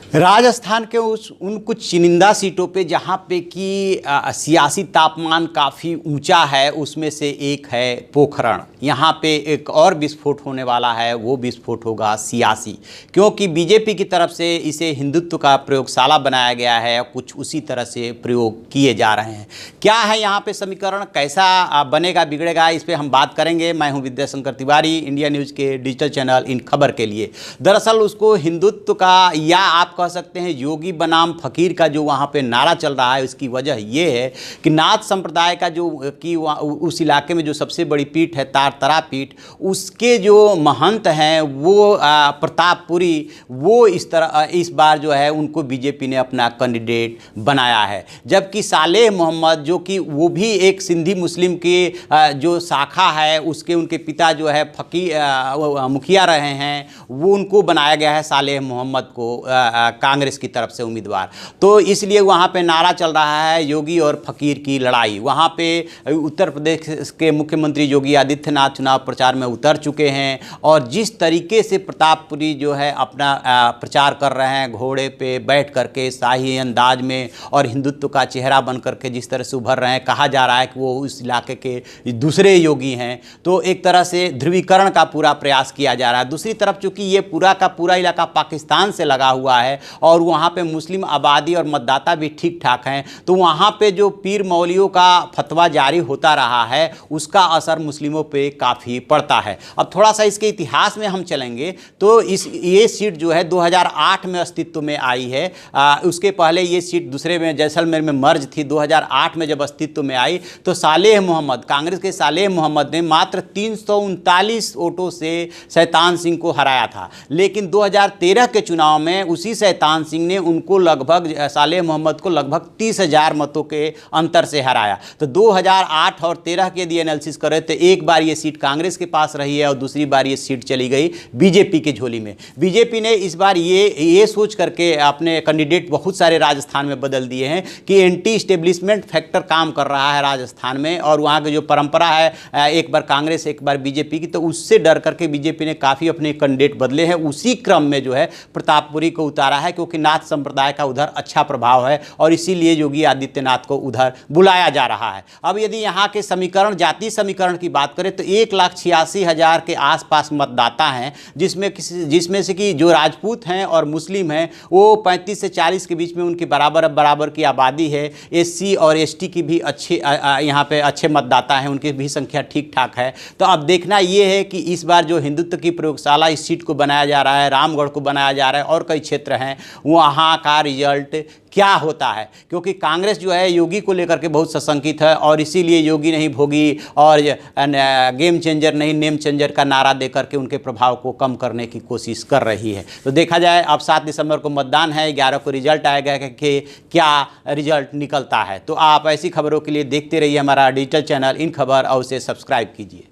राजस्थान के उन कुछ चुनिंदा सीटों पे जहाँ पे कि सियासी तापमान काफ़ी ऊंचा है, उसमें से एक है पोखरण। यहाँ पे एक और विस्फोट होने वाला है, वो विस्फोट होगा सियासी, क्योंकि बीजेपी की तरफ से इसे हिंदुत्व का प्रयोगशाला बनाया गया है। कुछ उसी तरह से प्रयोग किए जा रहे हैं। क्या है यहाँ पे समीकरण, कैसा बनेगा बिगड़ेगा, इस पर हम बात करेंगे। मैं हूँ विद्याशंकर तिवारी, इंडिया न्यूज़ के डिजिटल चैनल इन खबर के लिए। दरअसल उसको हिंदुत्व का, या आप कह सकते हैं योगी बनाम फकीर का जो वहाँ पे नारा चल रहा है, उसकी वजह ये है कि नाथ संप्रदाय का जो कि उस इलाके में जो सबसे बड़ी पीठ है तारतरा पीठ, उसके जो महंत हैं वो प्रतापपुरी, वो इस बार जो है उनको बीजेपी ने अपना कैंडिडेट बनाया है। जबकि सालेह मोहम्मद, जो कि वो भी एक सिंधी मुस्लिम की जो शाखा है, उसके उनके पिता जो है मुखिया रहे हैं, वो उनको बनाया गया है सालेह मोहम्मद को कांग्रेस की तरफ से उम्मीदवार। तो इसलिए वहाँ पे नारा चल रहा है योगी और फकीर की लड़ाई। वहाँ पे उत्तर प्रदेश के मुख्यमंत्री योगी आदित्यनाथ चुनाव प्रचार में उतर चुके हैं, और जिस तरीके से प्रतापपुरी जो है अपना प्रचार कर रहे हैं, घोड़े पे बैठ करके शाही अंदाज में, और हिंदुत्व का चेहरा बन करके जिस तरह से उभर रहे हैं, कहा जा रहा है कि वो उस इलाके के दूसरे योगी हैं। तो एक तरह से ध्रुवीकरण का पूरा प्रयास किया जा रहा है। दूसरी तरफ चूँकि ये पूरा का पूरा इलाका पाकिस्तान से लगा हुआ है और वहाँ पे मुस्लिम आबादी और मतदाता भी ठीक ठाक हैं, तो वहाँ पे जो पीर मौलियों का फतवा जारी होता रहा है, उसका असर मुस्लिमों पे काफ़ी पड़ता है। अब थोड़ा सा इसके इतिहास में हम चलेंगे तो ये सीट जो है 2008 में अस्तित्व में आई है। उसके पहले ये सीट दूसरे में जैसलमेर में मर्ज थी। 2008 में जब अस्तित्व में आई तो सालेह मोहम्मद, कांग्रेस के सालेह मोहम्मद ने मात्र 339 वोटों से शैतान सिंह को हराया था। लेकिन 2013 के चुनाव में उसी शैतान सिंह ने उनको लगभग, सालेह मोहम्मद को लगभग 30,000 मतों के अंतर से हराया। तो 2008 और 13 के यदि एनालिसिस करें तो एक बार ये सीट कांग्रेस के पास रही है और दूसरी बार ये सीट चली गई बीजेपी के झोली में। बीजेपी ने इस बार ये सोच करके अपने कैंडिडेट बहुत सारे राजस्थान में बदल दिए हैं कि एंटी इस्टेब्लिशमेंट फैक्टर काम कर रहा है राजस्थान में, और वहाँ की जो परंपरा है एक बार कांग्रेस एक बार बीजेपी की, तो उससे डर करके बीजेपी ने काफ़ी अपने कैंडिडेट बदले हैं। उसी क्रम में जो है प्रतापपुरी को उतारा है, क्योंकि नाथ संप्रदाय का उधर अच्छा प्रभाव है और इसीलिए योगी आदित्यनाथ को उधर बुलाया जा रहा है। अब यदि यहाँ के समीकरण, जातीय समीकरण की बात करें तो 1,86,000 के आसपास मतदाता हैं, जिसमें से कि जो राजपूत हैं और मुस्लिम हैं वो 35 से 40 के बीच में उनकी बराबर की आबादी है। एससी और एसटी की भी अच्छे यहाँ पे अच्छे मतदाता हैं, उनकी भी संख्या ठीक ठाक है। तो अब देखना ये है कि इस बार जो हिंदुत्व की प्रयोगशाला इस सीट को बनाया जा रहा है, रामगढ़ को बनाया जा रहा है और कई क्षेत्र हैं, वहाँ का रिजल्ट क्या होता है। क्योंकि कांग्रेस जो है योगी को लेकर के बहुत सशंकित है, और इसीलिए योगी नहीं भोगी और गेम चेंजर नहीं नेम चेंजर का नारा देकर के उनके प्रभाव को कम करने की कोशिश कर रही है। तो देखा जाए, अब 7 दिसंबर को मतदान है, 11 को रिजल्ट आएगा कि क्या रिजल्ट निकलता है। तो आप ऐसी खबरों के लिए देखते रहिए हमारा डिजिटल चैनल इन खबर, और उसे सब्सक्राइब कीजिए।